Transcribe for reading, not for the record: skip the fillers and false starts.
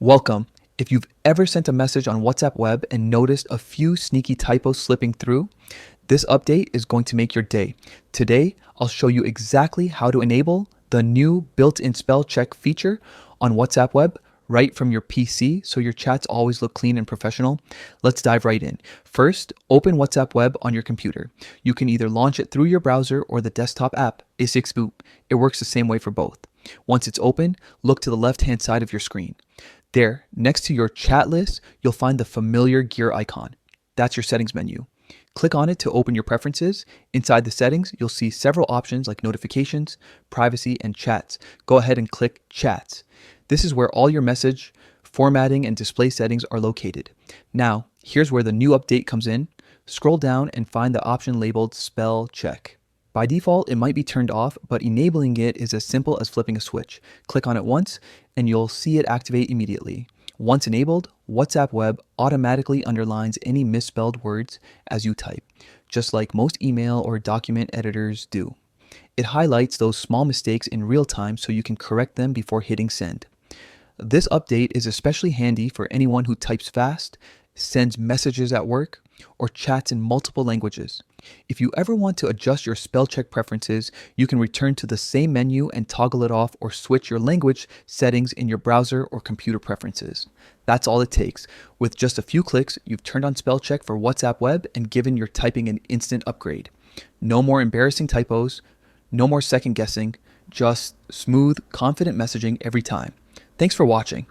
Welcome. If you've ever sent a message on WhatsApp Web and noticed a few sneaky typos slipping through, this update is going to make your day. Today, I'll show you exactly how to enable the new built-in spell check feature on WhatsApp Web right from your PC so your chats always look clean and professional. Let's dive right in. First, open WhatsApp Web on your computer. You can either launch it through your browser or the desktop app, A6Boot. It works the same way for both. Once it's open, look to the left-hand side of your screen. There, next to your chat list, you'll find the familiar gear icon. That's your settings menu. Click on it to open your preferences. Inside the settings, you'll see several options like notifications, privacy, and chats. Go ahead and click Chats. This is where all your message, formatting, and display settings are located. Now, here's where the new update comes in. Scroll down and find the option labeled Spell Check. By default, it might be turned off, but enabling it is as simple as flipping a switch. Click on it once, and you'll see it activate immediately. Once enabled, WhatsApp Web automatically underlines any misspelled words as you type, just like most email or document editors do. It highlights those small mistakes in real time so you can correct them before hitting send. This update is especially handy for anyone who types fast, sends messages at work, or chats in multiple languages. If you ever want to adjust your spell check preferences, you can return to the same menu and toggle it off or switch your language settings in your browser or computer preferences. That's all it takes. With just a few clicks, you've turned on spell check for WhatsApp Web and given your typing an instant upgrade. No more embarrassing typos, no more second guessing, just smooth, confident messaging every time. Thanks for watching.